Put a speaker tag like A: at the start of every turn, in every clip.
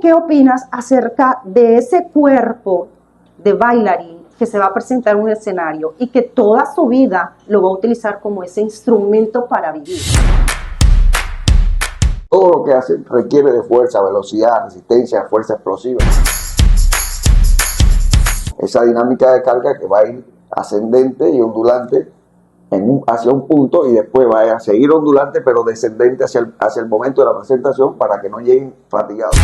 A: qué opinas acerca de ese cuerpo de bailarín que se va a presentar en un escenario y que toda su vida lo va a utilizar como ese instrumento para vivir?
B: Todo lo que hace requiere de fuerza, velocidad, resistencia, fuerza explosiva. Esa dinámica de carga que va a ir ascendente y ondulante hacia un punto y después va a seguir ondulante pero descendente hacia el momento de la presentación para que no lleguen fatigados.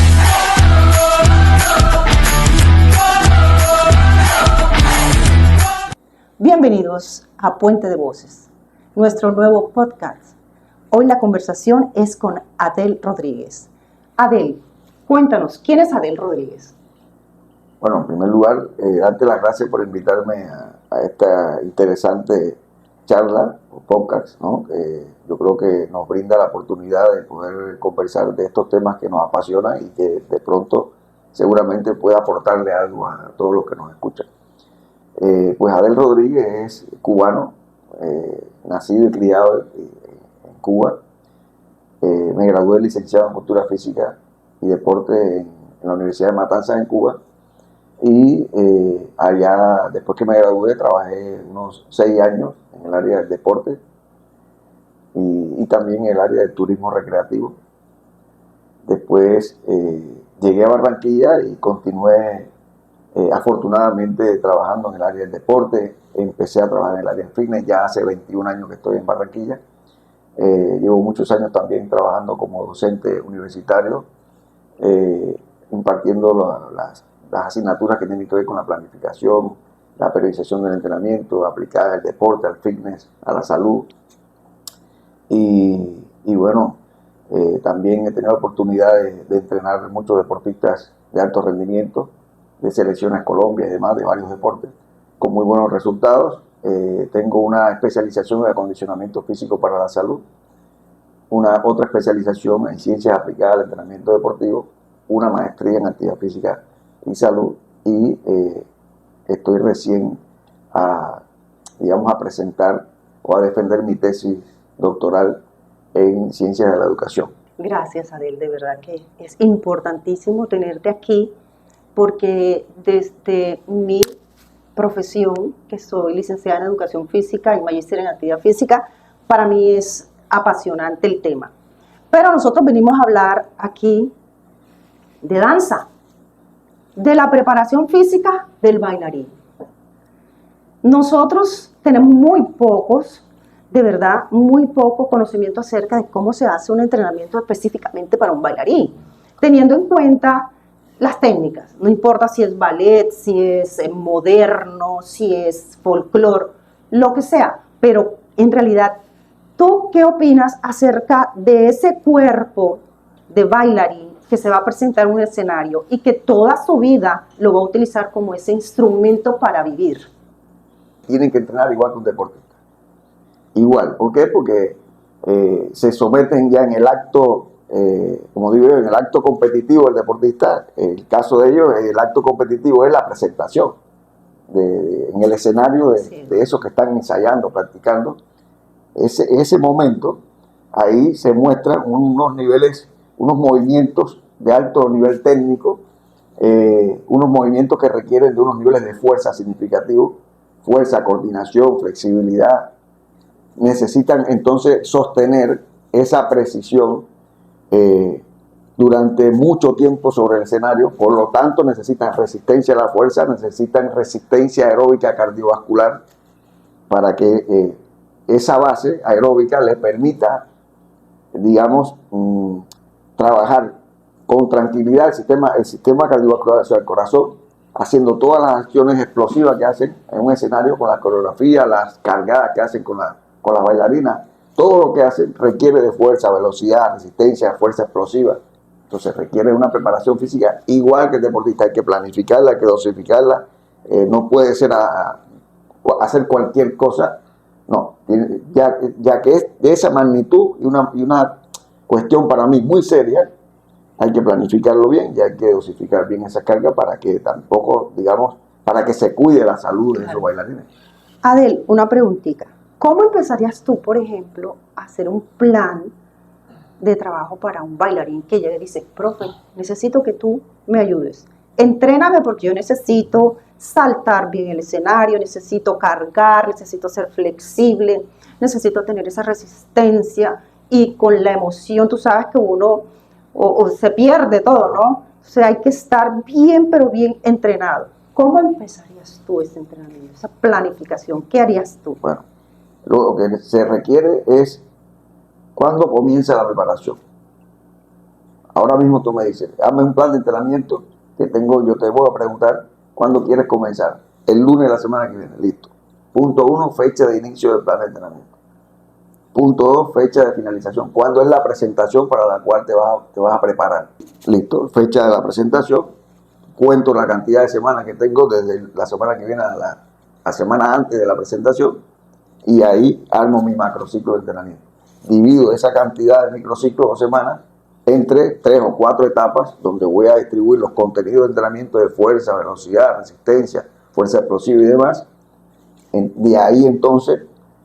A: Bienvenidos a Puente de Voces, nuestro nuevo podcast. Hoy la conversación es con Adel Rodríguez. Adel, cuéntanos, ¿quién es Adel Rodríguez?
B: Bueno, en primer lugar, darte las gracias por invitarme a esta interesante charla o podcast, ¿no? Yo creo que nos brinda la oportunidad de poder conversar de estos temas que nos apasionan y que de pronto seguramente pueda aportarle algo a todos los que nos escuchan. Pues Adel Rodríguez es cubano, nacido y criado en Cuba. Me gradué de licenciado en Cultura Física y Deporte en la Universidad de Matanzas en Cuba. Y allá, después que me gradué, trabajé unos 6 años en el área del deporte y también en el área del turismo recreativo. Después llegué a Barranquilla y continué afortunadamente trabajando en el área del deporte. Empecé a trabajar en el área de fitness, ya hace 21 años que estoy en Barranquilla. Llevo muchos años también trabajando como docente universitario, impartiendo las asignaturas que tienen que ver con la planificación, la periodización del entrenamiento, aplicada al deporte, al fitness, a la salud. Y bueno, también he tenido la oportunidad de entrenar muchos deportistas de alto rendimiento, de selecciones Colombia y demás, de varios deportes, con muy buenos resultados. Tengo una especialización en acondicionamiento físico para la salud, otra especialización en ciencias aplicadas al entrenamiento deportivo, una maestría en actividad física y salud, y estoy recién a presentar o a defender mi tesis doctoral en ciencias de la educación.
A: Gracias, Adel, de verdad que es importantísimo tenerte aquí porque desde mi profesión, que soy licenciada en educación física y magíster en actividad física, para mí es apasionante el tema. Pero nosotros venimos a hablar aquí de danza, de la preparación física del bailarín. Nosotros tenemos muy pocos, de verdad, muy poco conocimiento acerca de cómo se hace un entrenamiento específicamente para un bailarín, teniendo en cuenta las técnicas, no importa si es ballet, si es moderno, si es folclore, lo que sea, pero en realidad, ¿tú qué opinas acerca de ese cuerpo de bailarín que se va a presentar en un escenario y que toda su vida lo va a utilizar como ese instrumento para vivir?
B: Tienen que entrenar igual que un deportista. Igual. ¿Por qué? Porque se someten ya en el acto, como digo yo, en el acto competitivo del deportista. El caso de ellos, el acto competitivo es la presentación en el escenario de esos que están ensayando, practicando. Ese momento, ahí se muestran unos niveles, unos movimientos de alto nivel técnico, unos movimientos que requieren de unos niveles de fuerza significativos, fuerza, coordinación, flexibilidad. Necesitan entonces sostener esa precisión durante mucho tiempo sobre el escenario, por lo tanto necesitan resistencia a la fuerza, necesitan resistencia aeróbica cardiovascular para que esa base aeróbica les permita, digamos, trabajar con tranquilidad el sistema cardiovascular, o sea, el corazón, haciendo todas las acciones explosivas que hacen en un escenario, con la coreografía, las cargadas que hacen con las bailarinas. Todo lo que hacen requiere de fuerza, velocidad, resistencia, fuerza explosiva. Entonces requiere una preparación física igual que el deportista. Hay que planificarla, hay que dosificarla. No puede ser hacer cualquier cosa. No, ya que es de esa magnitud y una cuestión para mí muy seria, hay que planificarlo bien y hay que dosificar bien esa carga para que tampoco, digamos, para que se cuide la salud de esos bailarines.
A: Adel, una preguntita. ¿Cómo empezarías tú, por ejemplo, a hacer un plan de trabajo para un bailarín que llega y dice, profe, necesito que tú me ayudes. Entréname porque yo necesito saltar bien el escenario, necesito cargar, necesito ser flexible, necesito tener esa resistencia y con la emoción, tú sabes que uno o se pierde todo, ¿no? O sea, hay que estar bien, pero bien entrenado. ¿Cómo empezarías tú ese entrenamiento, esa planificación? ¿Qué harías tú?
B: Bueno, lo que se requiere es cuándo comienza la preparación. Ahora mismo tú me dices, hazme un plan de entrenamiento que tengo, yo te voy a preguntar cuándo quieres comenzar. El lunes de la semana que viene, listo. Punto 1, fecha de inicio del plan de entrenamiento. Punto 2, fecha de finalización. ¿Cuándo es la presentación para la cual te vas a preparar? Listo, fecha de la presentación. Cuento la cantidad de semanas que tengo desde la semana que viene a la semana antes de la presentación y ahí armo mi macrociclo de entrenamiento. Divido esa cantidad de microciclos o semanas entre 3 o 4 etapas donde voy a distribuir los contenidos de entrenamiento de fuerza, velocidad, resistencia, fuerza explosiva y demás. De ahí entonces,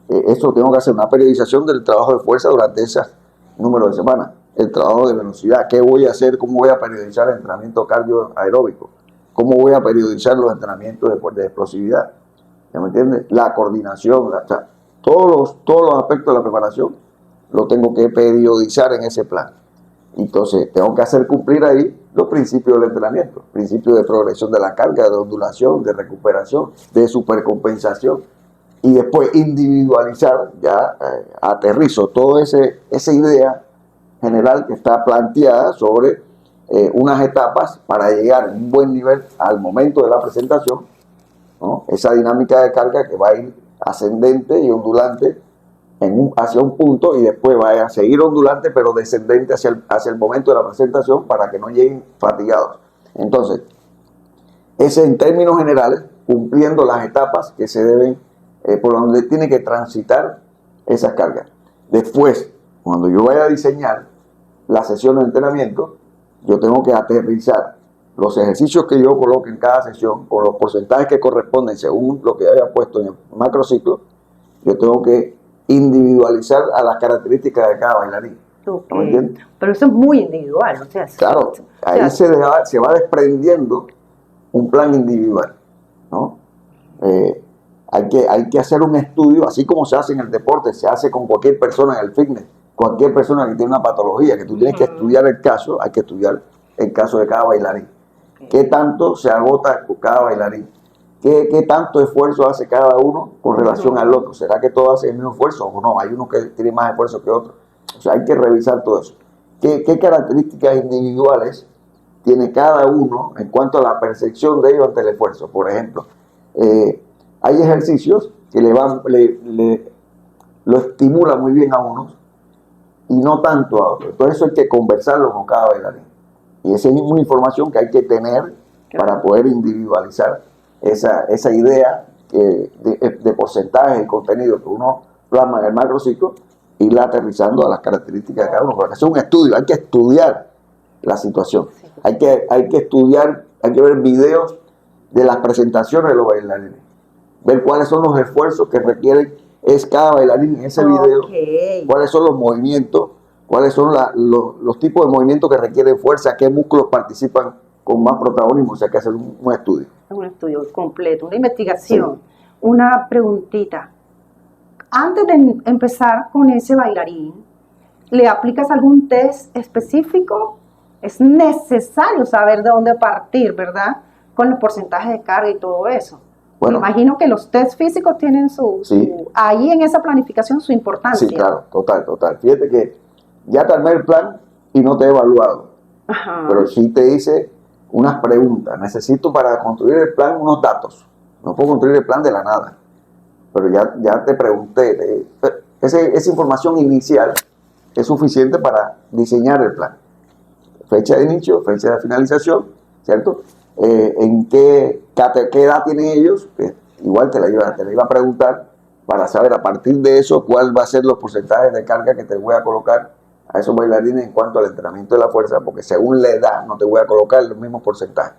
B: eso tengo que hacer una periodización del trabajo de fuerza durante ese número de semanas. El trabajo de velocidad, qué voy a hacer, cómo voy a periodizar el entrenamiento cardio aeróbico, cómo voy a periodizar los entrenamientos de explosividad. ¿Ya me entiendes? La coordinación, o sea, todos los aspectos de la preparación lo tengo que periodizar en ese plan. Entonces, tengo que hacer cumplir ahí los principios del entrenamiento, principios de progresión de la carga, de ondulación, de recuperación, de supercompensación, y después individualizar, ya aterrizo toda esa idea general que está planteada sobre unas etapas para llegar a un buen nivel al momento de la presentación, ¿no? Esa dinámica de carga que va a ir ascendente y ondulante hacia un punto y después va a seguir ondulante pero descendente hacia el momento de la presentación para que no lleguen fatigados. Entonces, ese en términos generales, cumpliendo las etapas que se deben, por donde tiene que transitar esas cargas. Después, cuando yo vaya a diseñar la sesión de entrenamiento, yo tengo que aterrizar los ejercicios que yo coloque en cada sesión con los porcentajes que corresponden según lo que haya puesto en el macrociclo. Yo tengo que individualizar a las características de cada bailarín.
A: Okay. ¿Me entiendes? Pero eso es muy individual, o sea,
B: claro, ahí se va desprendiendo un plan individual, ¿no? Hay que hacer un estudio, así como se hace en el deporte, se hace con cualquier persona en el fitness, cualquier persona que tiene una patología, que tú tienes que estudiar el caso, hay que estudiar el caso de cada bailarín. ¿Qué tanto se agota cada bailarín? ¿Qué tanto esfuerzo hace cada uno con relación al otro? ¿Será que todos hacen el mismo esfuerzo o no? Hay uno que tiene más esfuerzo que otro. O sea, hay que revisar todo eso. ¿Qué características individuales tiene cada uno en cuanto a la percepción de ellos ante el esfuerzo? Por ejemplo, hay ejercicios que lo estimulan muy bien a unos y no tanto a otros. Entonces eso hay que conversarlo con cada bailarín. Y esa es una información que hay que tener para poder individualizar esa idea de porcentaje y contenido que uno plasma en el macrociclo, irla aterrizando a las características de cada uno. Porque es un estudio, hay que estudiar la situación. Hay que estudiar, hay que ver videos de las presentaciones de los bailarines. Ver cuáles son los esfuerzos que requieren cada bailarín en ese video, cuáles son los movimientos, cuáles son los tipos de movimientos que requieren fuerza, qué músculos participan con más protagonismo. O sea, hay que hacer un estudio.
A: Un estudio completo, una investigación. Sí. Una preguntita. Antes de empezar con ese bailarín, ¿le aplicas algún test específico? Es necesario saber de dónde partir, ¿verdad? Con los porcentajes de carga y todo eso. Bueno, me imagino que los test físicos tienen ahí en esa planificación su importancia.
B: Sí, claro, total. Fíjate que ya te armé el plan y no te he evaluado. Ajá. Pero sí te hice unas preguntas. Necesito para construir el plan unos datos. No puedo construir el plan de la nada. Pero ya te pregunté. Esa información inicial es suficiente para diseñar el plan. Fecha de inicio, fecha de finalización, ¿cierto? En qué edad tienen ellos, igual te la iba a preguntar para saber a partir de eso cuál va a ser los porcentajes de carga que te voy a colocar a esos bailarines en cuanto al entrenamiento de la fuerza, porque según la edad no te voy a colocar los mismos porcentajes.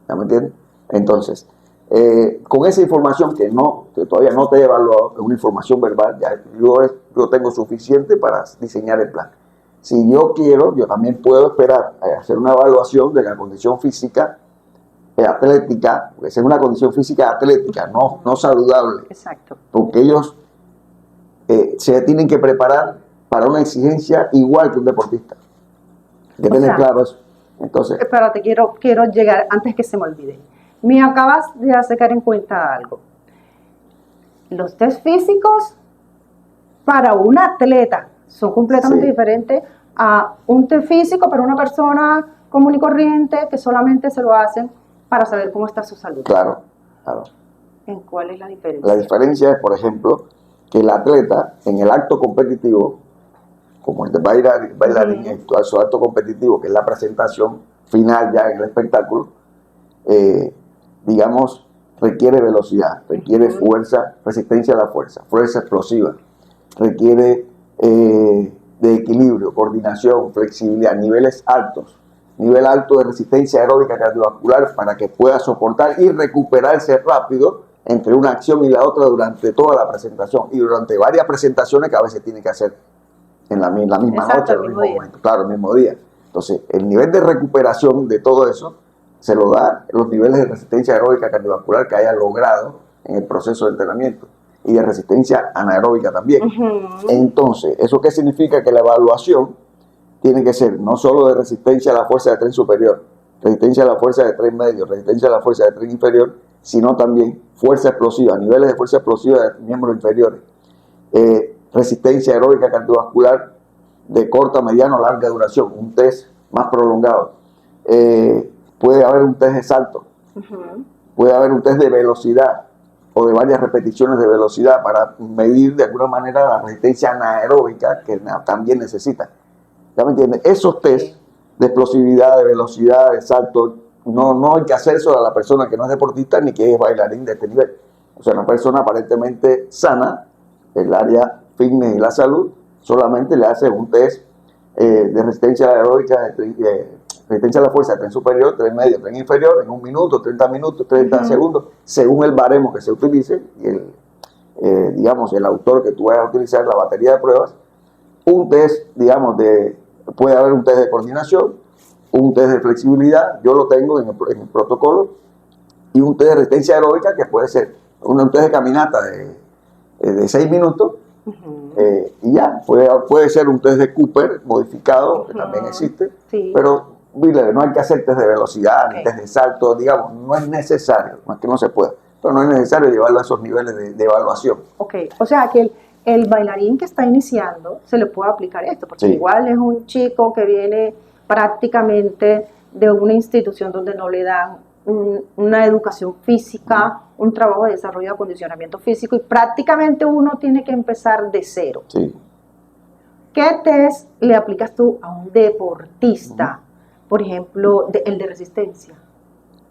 B: ¿Ya me entiendes? Entonces, con esa información que todavía no te he evaluado, es una información verbal, ya yo tengo suficiente para diseñar el plan. Si yo quiero, yo también puedo esperar a hacer una evaluación de la condición física atlética, porque es una condición física atlética, no saludable.
A: Exacto.
B: Porque ellos se tienen que preparar para una exigencia igual que un deportista. Hay que tener claro eso. Entonces,
A: espérate, quiero llegar antes que se me olvide. Me acabas de hacer caer en cuenta algo. Los test físicos para un atleta son completamente diferentes a un test físico para una persona común y corriente que solamente se lo hacen para saber cómo está su salud.
B: Claro, claro.
A: ¿En cuál es la diferencia?
B: La diferencia es, por ejemplo, que el atleta en el acto competitivo, como el de bailarín, en su acto competitivo, que es la presentación final ya en el espectáculo, digamos, requiere velocidad, requiere fuerza, resistencia a la fuerza explosiva, requiere de equilibrio, coordinación, flexibilidad, niveles altos, nivel alto de resistencia aeróbica cardiovascular para que pueda soportar y recuperarse rápido entre una acción y la otra durante toda la presentación y durante varias presentaciones que a veces tiene que hacer en la misma noche, en el mismo momento, claro, el mismo día. Entonces, el nivel de recuperación de todo eso se lo da los niveles de resistencia aeróbica cardiovascular que haya logrado en el proceso de entrenamiento y de resistencia anaeróbica también. Entonces, ¿eso qué significa? Que la evaluación tiene que ser no solo de resistencia a la fuerza de tren superior, resistencia a la fuerza de tren medio, resistencia a la fuerza de tren inferior, sino también fuerza explosiva, niveles de fuerza explosiva de miembros inferiores, resistencia aeróbica cardiovascular de corta, mediana o larga duración, un test más prolongado. Puede haber un test de salto, puede haber un test de velocidad o de varias repeticiones de velocidad para medir de alguna manera la resistencia anaeróbica que también necesita. ¿Ya me entiendes? Esos test de explosividad, de velocidad, de salto, no hay que hacer eso a la persona que no es deportista ni que es bailarín de este nivel. O sea, una persona aparentemente sana, el área fitness y la salud, solamente le hace un test de resistencia aeróbica, resistencia a la fuerza de tren superior, tren medio, tren inferior, en 1 minuto, 30 minutos, 30 segundos, según el baremo que se utilice y digamos, el autor que tú vayas a utilizar, la batería de pruebas. Un test, digamos, puede haber un test de coordinación, un test de flexibilidad, yo lo tengo en el protocolo, y un test de resistencia aeróbica que puede ser un test de caminata de 6 minutos, y ya, puede ser un test de Cooper modificado, que también existe, pero no hay que hacer test de velocidad, ni test de salto, digamos, no es necesario, no es que no se pueda, pero no es necesario llevarlo a esos niveles de evaluación.
A: Ok, o sea que el bailarín que está iniciando se le puede aplicar esto, porque igual es un chico que viene prácticamente de una institución donde no le dan una educación física, un trabajo de desarrollo de acondicionamiento físico y prácticamente uno tiene que empezar de cero. ¿Qué test le aplicas tú a un deportista? Por ejemplo, el de resistencia.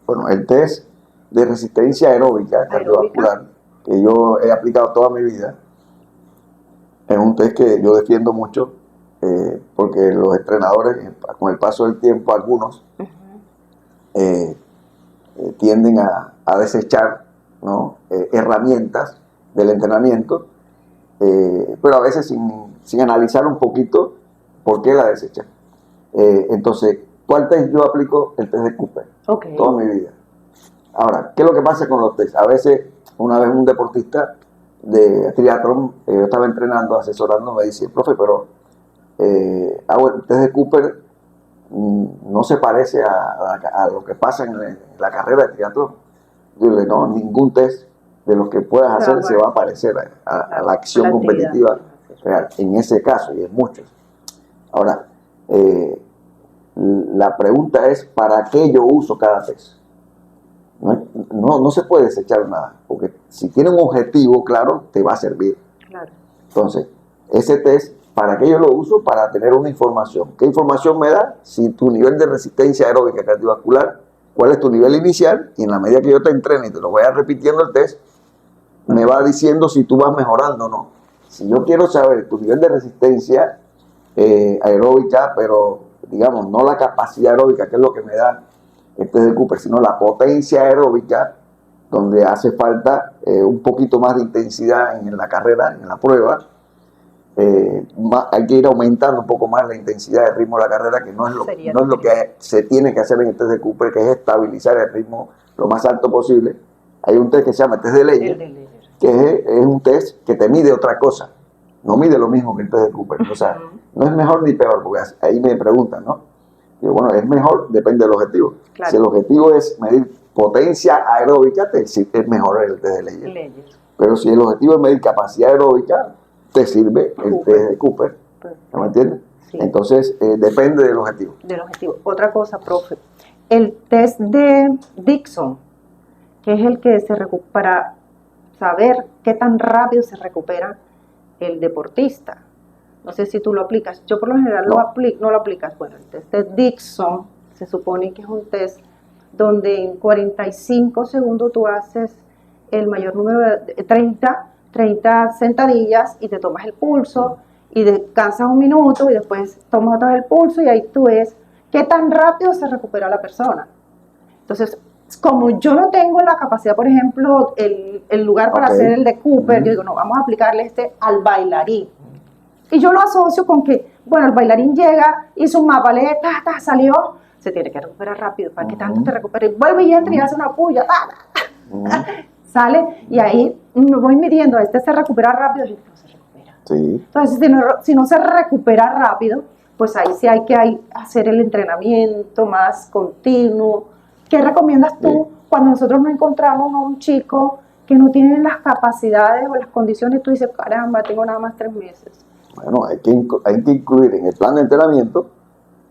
B: Bueno, el test de resistencia aeróbica cardiovascular que yo he aplicado toda mi vida es un test que yo defiendo mucho porque los entrenadores, con el paso del tiempo, algunos tienden a desechar, ¿no? Herramientas del entrenamiento, pero a veces sin analizar un poquito por qué la desechan. Entonces, ¿cuál test yo aplico? El test de Cooper, toda mi vida. Ahora, ¿qué es lo que pasa con los test? A veces, una vez un deportista de triatlón, yo estaba entrenando, asesorando, me dice, profe, pero el test de Cooper no se parece a lo que pasa en la carrera de triatlón. Yo le digo, no, ningún test de los que puedas hacer se va a parecer a la acción competitiva real, en ese caso y en muchos. Ahora, la pregunta es, ¿para qué yo uso cada test? No se puede desechar nada, porque si tiene un objetivo claro, te va a servir. Entonces, ese test, ¿para qué yo lo uso? Para tener una información. ¿Qué información me da? Si tu nivel de resistencia aeróbica cardiovascular, cuál es tu nivel inicial, y en la medida que yo te entrene y te lo vaya repitiendo el test, me va diciendo si tú vas mejorando o no. Si yo quiero saber tu nivel de resistencia aeróbica, pero digamos, no la capacidad aeróbica, que es lo que me da el test de Cooper, sino la potencia aeróbica, donde hace falta un poquito más de intensidad en la carrera, en la prueba, hay que ir aumentando un poco más la intensidad del ritmo de la carrera, que no es lo que se tiene que hacer en el test de Cooper, que es estabilizar el ritmo lo más alto posible. Hay un test que se llama test de Leyer, que es un test que te mide otra cosa, no mide lo mismo que el test de Cooper. O sea, no es mejor ni peor, porque ahí me preguntan, ¿no? Digo, bueno, es mejor, depende del objetivo. Claro. Si el objetivo es medir potencia aeróbica, es mejor el test de Leyer. Pero si el objetivo es medir capacidad aeróbica, te sirve el test de Cooper. ¿No me entiendes? Sí. Entonces, depende del objetivo.
A: Del objetivo. Otra cosa, profe. El test de Dixon, que es el que se recupera para saber qué tan rápido se recupera el deportista. No sé si tú lo aplicas. Yo por lo general no lo aplicas. Bueno, el test de Dixon se supone que es un test donde en 45 segundos tú haces el mayor número de 30 sentadillas y te tomas el pulso y descansas un minuto y después tomas otra vez el pulso y ahí tú ves qué tan rápido se recupera la persona. Entonces, como yo no tengo la capacidad, por ejemplo, el lugar para hacer el de Cooper, yo digo, no, vamos a aplicarle al bailarín. Y yo lo asocio con que, bueno, el bailarín llega, hizo un mapa, salió, se tiene que recuperar rápido, para que tanto te recupere. Vuelve y entra y hace una puya, sale, y ahí me voy midiendo, se recupera rápido, y no se recupera.
B: Sí.
A: Entonces, si no se recupera rápido, pues ahí sí hay que hacer el entrenamiento más continuo. ¿Qué recomiendas tú cuando nosotros nos encontramos a un chico que no tiene las capacidades o las condiciones? Tú dices, caramba, tengo nada más 3 meses.
B: Bueno, hay que incluir en el plan de entrenamiento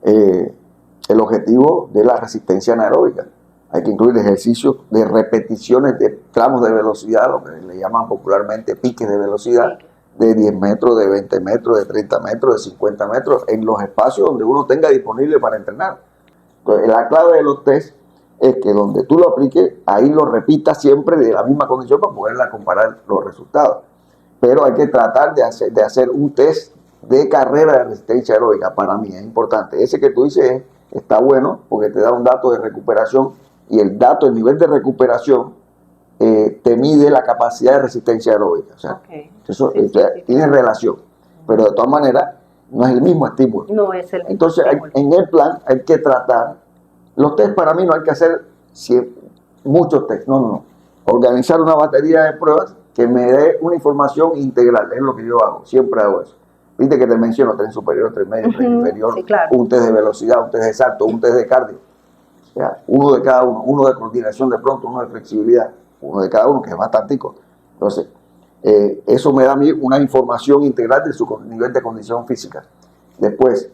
B: el objetivo de la resistencia anaeróbica. Hay que incluir ejercicios de repeticiones de tramos de velocidad, lo que le llaman popularmente piques de velocidad, de 10 metros, de 20 metros, de 30 metros, de 50 metros, en los espacios donde uno tenga disponible para entrenar. Entonces, la clave de los test es que donde tú lo apliques, ahí lo repitas siempre de la misma condición para poderla comparar los resultados. Pero hay que tratar de hacer un test de carrera de resistencia aeróbica. Para mí es importante. Ese que tú dices está bueno porque te da un dato de recuperación y el nivel de recuperación te mide la capacidad de resistencia aeróbica. O sea, eso tiene relación. Pero de todas maneras, no es el mismo estímulo.
A: No es el mismo
B: Entonces,
A: estímulo.
B: En el plan hay que tratar. Los test para mí no hay que hacer muchos test. No. Organizar una batería de pruebas que me dé una información integral. Es lo que yo hago. Siempre hago eso. Viste que te menciono tren superior, tren medio, tren inferior, claro. Un test de velocidad, un test de salto, un test de cardio. O sea, uno de cada uno. Uno de coordinación de pronto, uno de flexibilidad. Uno de cada uno, que es bastantico. Entonces, eso me da a mí una información integral de su nivel de condición física. Después,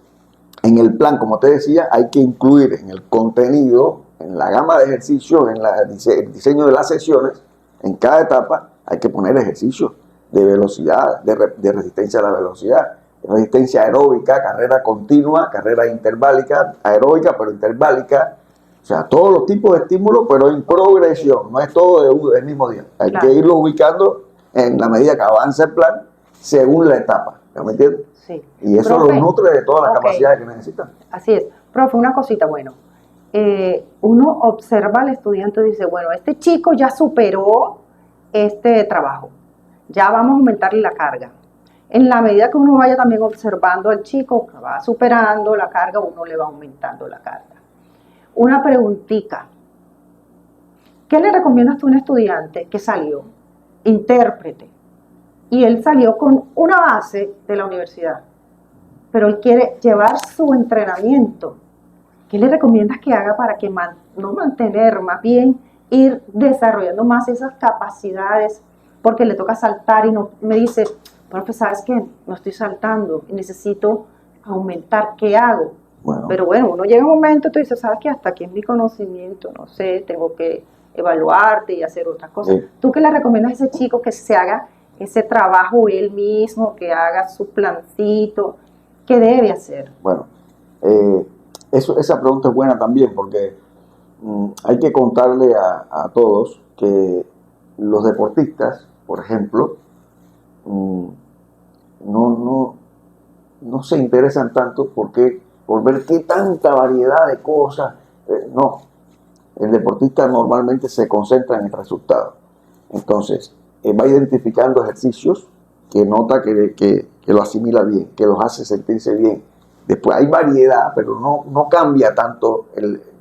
B: en el plan, como te decía, hay que incluir en el contenido, en la gama de ejercicios, en el diseño de las sesiones, en cada etapa hay que poner ejercicios de velocidad, de resistencia a la velocidad, resistencia aeróbica, carrera continua, carrera interválica, aeróbica pero interválica. O sea, todos los tipos de estímulos, pero en progresión, no es todo del mismo día. Hay que irlo ubicando en la medida que avanza el plan, según la etapa. ¿Me entiendes?
A: Sí.
B: Y eso lo nutre de todas las capacidades que necesitan.
A: Así es. Profe, una cosita, bueno, uno observa al estudiante y dice, bueno, este chico ya superó este trabajo, ya vamos a aumentarle la carga. En la medida que uno vaya también observando al chico que va superando la carga, uno le va aumentando la carga. Una preguntita. ¿Qué le recomiendas tú a un estudiante que salió intérprete y él salió con una base de la universidad, pero él quiere llevar su entrenamiento? ¿Qué le recomiendas que haga para que no mantener, más bien ir desarrollando más esas capacidades? Porque le toca saltar y no me dice, profe, ¿sabes qué? No estoy saltando y necesito aumentar, ¿qué hago? Bueno. Pero bueno, uno llega un momento y tú dices, ¿sabes qué? Hasta aquí es mi conocimiento, no sé, tengo que evaluarte y hacer otras cosas. Sí. ¿Tú qué le recomiendas a ese chico que se haga ese trabajo él mismo, que haga su plancito? ¿Qué debe hacer?
B: Bueno, esa pregunta es buena también porque hay que contarle a todos que los deportistas, por ejemplo, no se interesan tanto por ver qué tanta variedad de cosas. No, el deportista normalmente se concentra en el resultado. Entonces, va identificando ejercicios que nota que que lo asimila bien, que los hace sentirse bien. Después hay variedad, pero no cambia tanto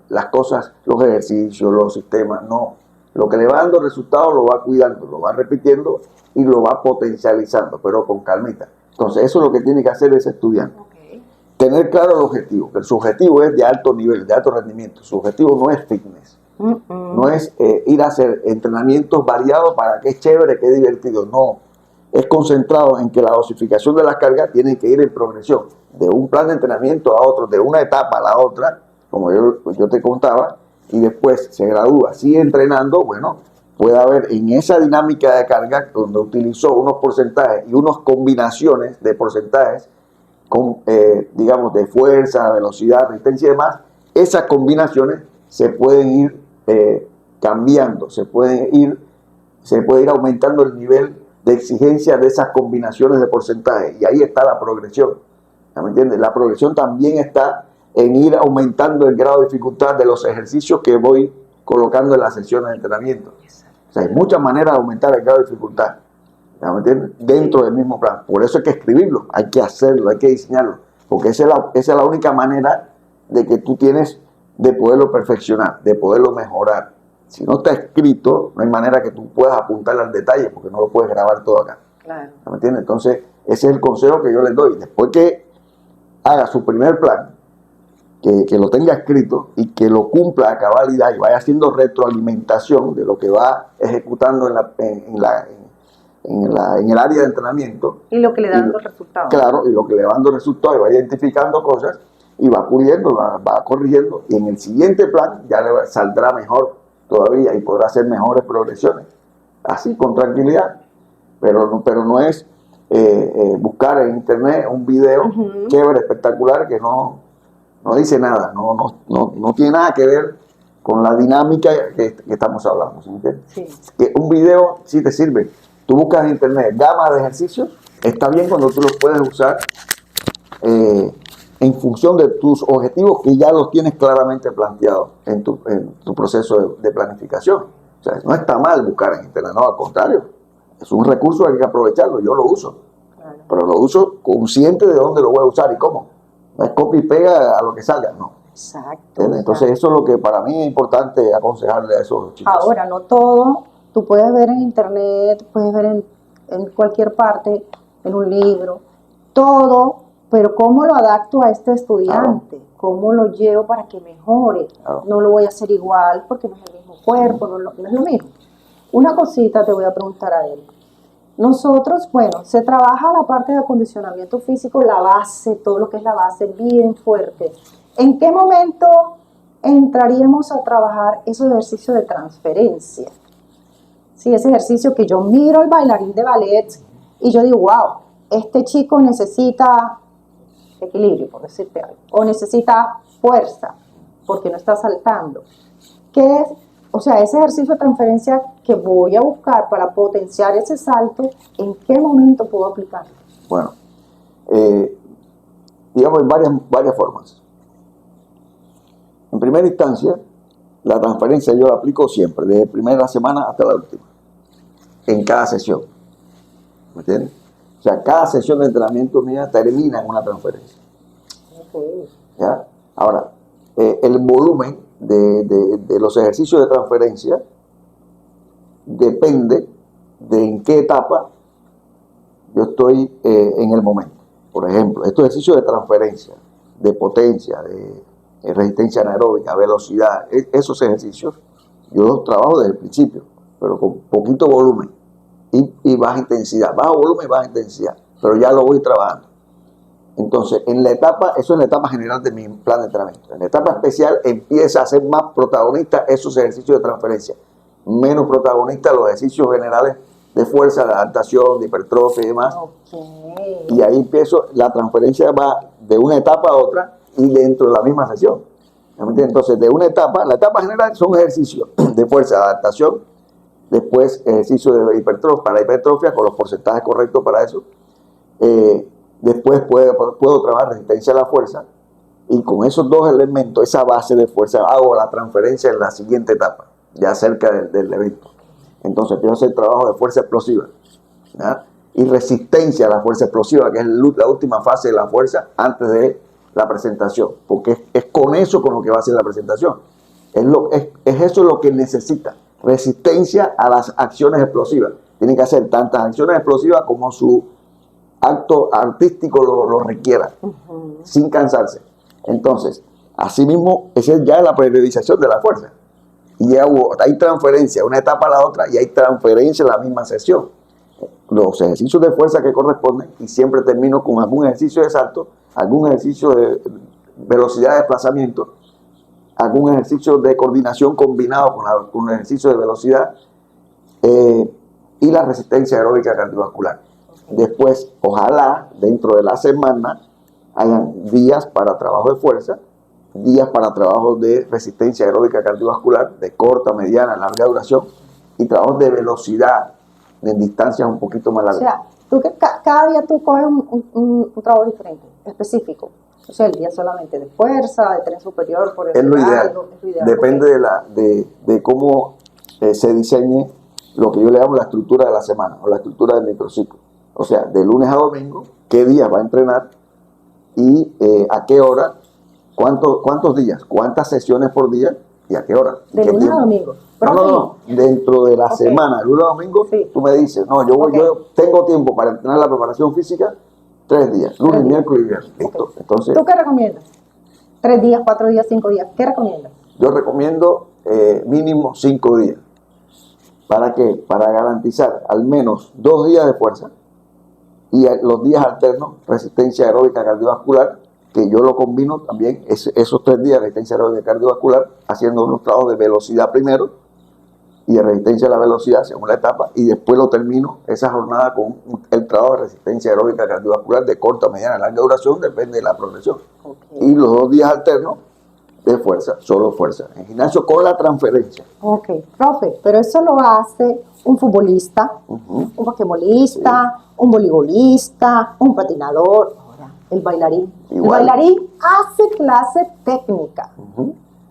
B: las cosas, los ejercicios, los sistemas, no. Lo que le va dando resultados lo va cuidando, lo va repitiendo y lo va potencializando, pero con calmita. Entonces, eso es lo que tiene que hacer ese estudiante.
A: Okay.
B: Tener claro el objetivo, que su objetivo es de alto nivel, de alto rendimiento. Su objetivo no es fitness, no es ir a hacer entrenamientos variados para que es chévere, que es divertido, no. Es concentrado en que la dosificación de las cargas tiene que ir en progresión, de un plan de entrenamiento a otro, de una etapa a la otra, como yo te contaba, y después se gradúa, sigue entrenando, bueno, puede haber en esa dinámica de carga donde utilizó unos porcentajes y unas combinaciones de porcentajes, con, digamos, de fuerza, velocidad, resistencia y demás, esas combinaciones se pueden ir cambiando, se puede ir aumentando el nivel de exigencia de esas combinaciones de porcentajes, y ahí está la progresión. ¿Me entiendes? La progresión también está en ir aumentando el grado de dificultad de los ejercicios que voy colocando en las sesiones de entrenamiento. O sea, hay muchas maneras de aumentar el grado de dificultad, ¿me entiendes? Dentro del mismo plan. Por eso hay que escribirlo, hay que hacerlo, hay que diseñarlo, porque esa es la única manera de que tú tienes de poderlo perfeccionar, de poderlo mejorar. Si no está escrito, no hay manera que tú puedas apuntarle al detalle, porque no lo puedes grabar todo acá.
A: Claro.
B: ¿Me entiendes? Entonces, ese es el consejo que yo les doy. Después que haga su primer plan, que lo tenga escrito y que lo cumpla a cabalidad y vaya haciendo retroalimentación de lo que va ejecutando en el área de entrenamiento.
A: Y lo que le da dando resultados.
B: Claro, y lo que le va dando resultados, y va identificando cosas y va puliendo, va corrigiendo, y en el siguiente plan ya le saldrá mejor todavía y podrá hacer mejores progresiones. Así, con tranquilidad. Pero no es buscar en internet un video chévere, espectacular, que no dice nada, no tiene nada que ver con la dinámica que estamos hablando. ¿Sí?
A: Sí.
B: Que un video sí te sirve. Tú buscas en internet gama de ejercicios, está bien cuando tú los puedes usar en función de tus objetivos que ya los tienes claramente planteados en tu proceso de planificación. O sea, no está mal buscar en internet, no, al contrario. Es un recurso que hay que aprovecharlo, yo lo uso. Claro. Pero lo uso consciente de dónde lo voy a usar y cómo. No es copia y pega a lo que salga, no.
A: Exacto.
B: Entonces eso es lo que para mí es importante aconsejarle a esos chicos.
A: Ahora, no todo, tú puedes ver en internet, puedes ver en cualquier parte, en un libro, todo, pero ¿cómo lo adapto a este estudiante? Claro. ¿Cómo lo llevo para que mejore? Claro. No lo voy a hacer igual porque no es el mismo cuerpo, no es lo mismo. Una cosita te voy a preguntar a él. Nosotros, bueno, se trabaja la parte de acondicionamiento físico, la base, todo lo que es la base, bien fuerte. ¿En qué momento entraríamos a trabajar esos ejercicios de transferencia? Sí, ese ejercicio que yo miro al bailarín de ballet y yo digo, wow, este chico necesita equilibrio, por decirte algo, o necesita fuerza, porque no está saltando. ¿Qué es? O sea, ese ejercicio de transferencia que voy a buscar para potenciar ese salto, ¿en qué momento puedo aplicarlo?
B: Bueno, digamos en varias formas. En primera instancia, la transferencia yo la aplico siempre, desde la primera semana hasta la última, en cada sesión. ¿Me entiendes? O sea, cada sesión de entrenamiento mía termina en una transferencia.
A: Okay.
B: ¿Ya? Ahora, el volumen de los ejercicios de transferencia depende de en qué etapa yo estoy en el momento. Por ejemplo, estos ejercicios de transferencia, de potencia, de resistencia anaeróbica, velocidad, esos ejercicios yo los trabajo desde el principio, pero con poquito volumen y baja intensidad, bajo volumen y baja intensidad, pero ya lo voy trabajando. Entonces, eso es en la etapa general de mi plan de entrenamiento. En la etapa especial empieza a ser más protagonista esos ejercicios de transferencia, menos protagonista los ejercicios generales de fuerza, de adaptación, de hipertrofia y demás. Okay. Y ahí la transferencia va de una etapa a otra y dentro de la misma sesión. Entonces, de una etapa, la etapa general son ejercicios de fuerza, de adaptación, después ejercicios de hipertrofia, para hipertrofia con los porcentajes correctos para eso. Después puedo trabajar resistencia a la fuerza y con esos dos elementos, esa base de fuerza, hago la transferencia en la siguiente etapa, ya cerca del evento. Entonces empiezo a hacer trabajo de fuerza explosiva, ¿ya? y resistencia a la fuerza explosiva, que es la última fase de la fuerza antes de la presentación, porque es con eso con lo que va a hacer la presentación. Es eso lo que necesita, resistencia a las acciones explosivas. Tiene que hacer tantas acciones explosivas como su acto artístico lo requiera, sin cansarse. Entonces, asimismo, esa es ya la periodización de la fuerza. Y ya hay transferencia de una etapa a la otra y hay transferencia en la misma sesión. Los ejercicios de fuerza que corresponden, y siempre termino con algún ejercicio de salto, algún ejercicio de velocidad de desplazamiento, algún ejercicio de coordinación combinado con un ejercicio de velocidad y la resistencia aeróbica cardiovascular. Después, ojalá, dentro de la semana, hayan días para trabajo de fuerza, días para trabajo de resistencia aeróbica cardiovascular, de corta, mediana, larga duración, y trabajos de velocidad en distancias un poquito más largas.
A: O sea, tú que cada día tú coges un trabajo diferente, específico. O sea, el día solamente de fuerza, de tren superior, por eso
B: es lo ideal. Depende de cómo se diseñe lo que yo le llamo la estructura de la semana o la estructura del microciclo. O sea, de lunes a domingo, qué día va a entrenar y a qué hora, cuántos días, cuántas sesiones por día y a qué hora.
A: De lunes a domingo.
B: No, dentro de la semana, el lunes a domingo, sí. Tú me dices, no, yo tengo tiempo para entrenar la preparación física 3 días, lunes, miércoles y viernes. Listo. Entonces,
A: ¿tú qué recomiendas? 3 días, 4 días, 5 días, ¿qué recomiendas?
B: Yo recomiendo mínimo 5 días. ¿Para qué? Para garantizar al menos 2 días de fuerza y los días alternos, resistencia aeróbica cardiovascular, que yo lo combino también, esos 3 días de resistencia aeróbica cardiovascular, haciendo unos trabajos de velocidad primero y de resistencia a la velocidad según la etapa, y después lo termino esa jornada con el trabajo de resistencia aeróbica cardiovascular de corta, mediana, larga duración, depende de la progresión. Y los 2 días alternos de fuerza, solo fuerza, en gimnasio con la transferencia.
A: Ok, profe, pero eso lo hace un futbolista, un basquetbolista, un voleibolista, un patinador, ahora el bailarín. Igual. El bailarín hace clase técnica.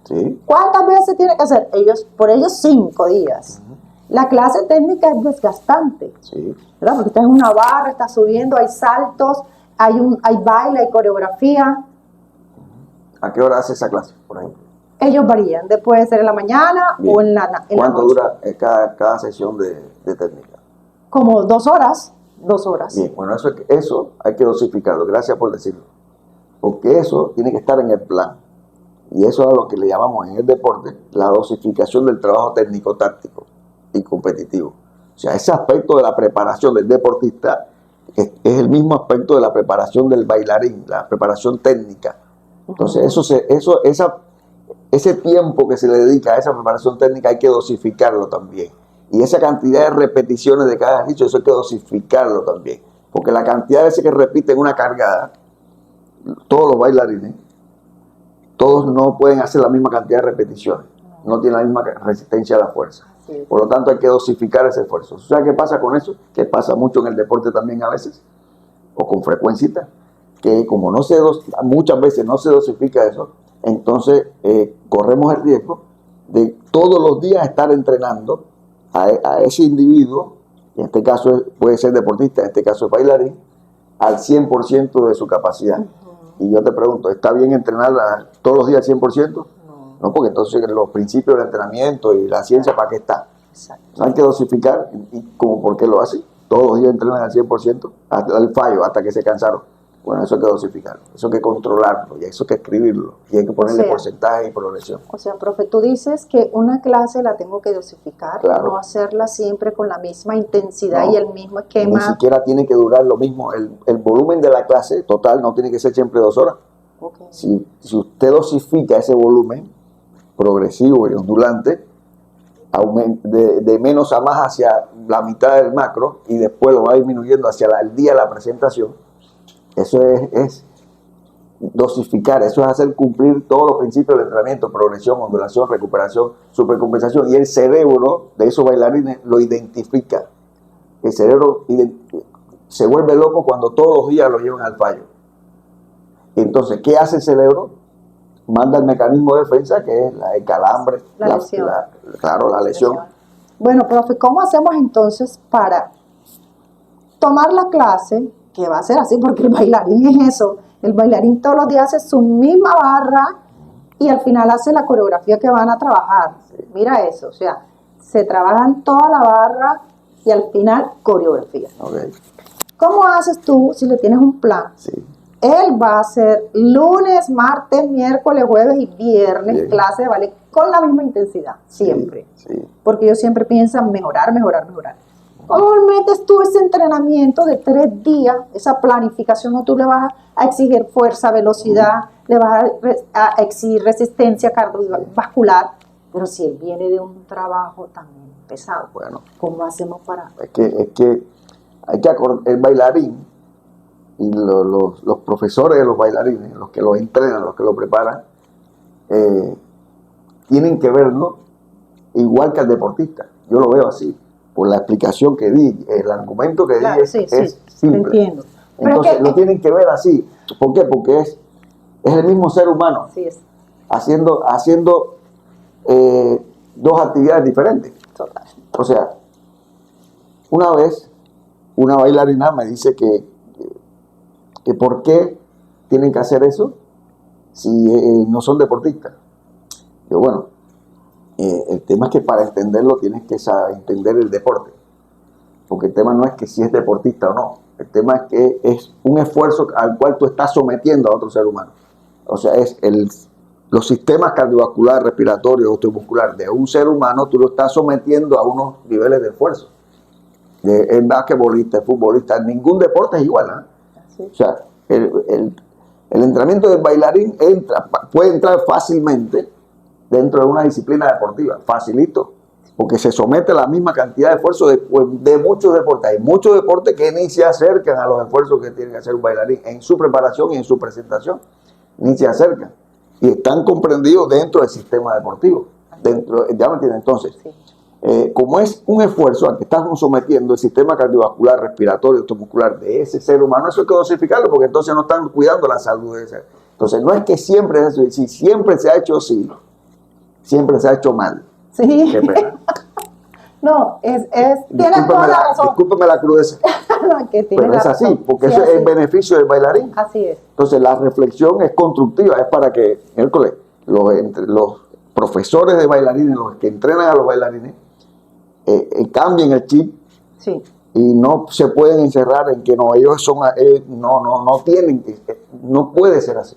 B: Sí.
A: ¿Cuántas veces tiene que hacer? Por ellos 5 días. La clase técnica es desgastante,
B: sí.
A: ¿verdad? Porque estás en una barra, estás subiendo, hay saltos, hay baile, hay coreografía.
B: ¿A qué hora hace esa clase, por ejemplo?
A: Ellos varían, puede ser en la mañana o en la noche.
B: ¿Cuánto dura cada sesión de técnica?
A: Como 2 horas. 2 horas.
B: Bien, bueno, eso hay que dosificarlo, gracias por decirlo. Porque eso tiene que estar en el plan. Y eso es lo que le llamamos en el deporte la dosificación del trabajo técnico-táctico y competitivo. O sea, ese aspecto de la preparación del deportista es el mismo aspecto de la preparación del bailarín, la preparación técnica. Entonces, ese tiempo que se le dedica a esa preparación técnica hay que dosificarlo también. Y esa cantidad de repeticiones de cada ejercicio, eso hay que dosificarlo también. Porque la cantidad de veces que repiten una cargada, todos los bailarines, todos no pueden hacer la misma cantidad de repeticiones. No tienen la misma resistencia a la fuerza. Sí. Por lo tanto, hay que dosificar ese esfuerzo. ¿Sabes qué pasa con eso? Que pasa mucho en el deporte también a veces, o con frecuencia, que como muchas veces no se dosifica eso, entonces corremos el riesgo de todos los días estar entrenando a ese individuo, en este caso puede ser deportista, en este caso es bailarín, al 100% de su capacidad. Y yo te pregunto, ¿está bien entrenarla todos los días al 100%? No, porque entonces los principios del entrenamiento y la ciencia, ¿para qué está? Exacto. Hay que dosificar, y como por qué lo hace. Todos los días entrenan al 100%, hasta el fallo, hasta que se cansaron. Bueno, eso hay que dosificarlo, eso hay que controlarlo, y eso hay que escribirlo, y hay que ponerle porcentaje y progresión.
A: O sea, profe, tú dices que una clase la tengo que dosificar,
B: claro.
A: No hacerla siempre con la misma intensidad y el mismo esquema.
B: Ni siquiera tiene que durar lo mismo, el volumen de la clase total no tiene que ser siempre 2 horas.
A: Okay.
B: Si usted dosifica ese volumen progresivo y ondulante, de menos a más hacia la mitad del macro, y después lo va disminuyendo hacia el día de la presentación, eso es dosificar, eso es hacer cumplir todos los principios del entrenamiento: progresión, ondulación, recuperación, supercompensación, y el cerebro de esos bailarines lo identifica. El cerebro se vuelve loco cuando todos los días lo llevan al fallo. Entonces, ¿qué hace el cerebro? Manda el mecanismo de defensa, que es el calambre,
A: la lesión.
B: La lesión.
A: Bueno, profe, ¿cómo hacemos entonces para tomar la clase, que va a ser así porque el bailarín es eso, el bailarín todos los días hace su misma barra y al final hace la coreografía que van a trabajar. Mira eso, o sea, se trabajan toda la barra y al final coreografía.
B: Okay.
A: ¿Cómo haces tú si le tienes un plan?
B: Sí.
A: Él va a hacer lunes, martes, miércoles, jueves y viernes
B: Bien.
A: clase de ballet con la misma intensidad, siempre.
B: Sí.
A: Porque ellos siempre piensan mejorar, mejorar, mejorar. ¿Cómo metes tú ese entrenamiento de 3 días, esa planificación? No, tú le vas a exigir fuerza, velocidad, le vas a exigir resistencia cardiovascular, pero si él viene de un trabajo tan pesado,
B: Bueno,
A: ¿cómo hacemos para...?
B: es que hay que acordar, el bailarín y los profesores de los bailarines, los que los entrenan, los que los preparan, tienen que verlo igual que al deportista. Yo lo veo así, por la explicación que di, el argumento que
A: Claro,
B: di
A: sí,
B: es
A: te
B: simple.
A: entiendo. Pero
B: Entonces
A: es que-
B: lo tienen que ver así. ¿Por qué? Porque es el mismo ser humano
A: Así es,
B: haciendo dos actividades diferentes.
A: total.
B: O sea, una vez una bailarina me dice que por qué tienen que hacer eso si no son deportistas. Yo, bueno, el tema es que para entenderlo tienes que entender el deporte. Porque el tema no es que si es deportista o no. El tema es que es un esfuerzo al cual tú estás sometiendo a otro ser humano. O sea, los sistemas cardiovascular, respiratorio, osteomuscular de un ser humano, tú lo estás sometiendo a unos niveles de esfuerzo. El basquetbolista, el futbolista, ningún deporte es igual.
A: Así.
B: O sea, el entrenamiento del bailarín puede entrar fácilmente dentro de una disciplina deportiva, facilito, porque se somete a la misma cantidad de esfuerzo de muchos deportes. Hay muchos deportes que ni se acercan a los esfuerzos que tiene que hacer un bailarín en su preparación y en su presentación, ni se acercan. Y están comprendidos dentro del sistema deportivo. ¿Ya me entienden? Entonces,
A: Sí.
B: como es un esfuerzo al que estamos sometiendo el sistema cardiovascular, respiratorio, osteomuscular de ese ser humano, eso hay que dosificarlo porque entonces no están cuidando la salud de ese. Entonces, no es que siempre es eso, si siempre se ha hecho así, siempre se ha hecho mal.
A: Sí.
B: Qué pena.
A: No, tienes toda la razón.
B: Discúlpeme la crudeza,
A: No, que tienes
B: pero
A: la
B: es así,
A: razón.
B: porque
A: Sí,
B: eso es
A: así.
B: el beneficio del bailarín.
A: Así es.
B: Entonces, la reflexión es constructiva, es para que entre los profesores de bailarines, los que entrenan a los bailarines, cambien el chip
A: Sí.
B: y no se pueden encerrar en que no, ellos son, no tienen, no puede ser así.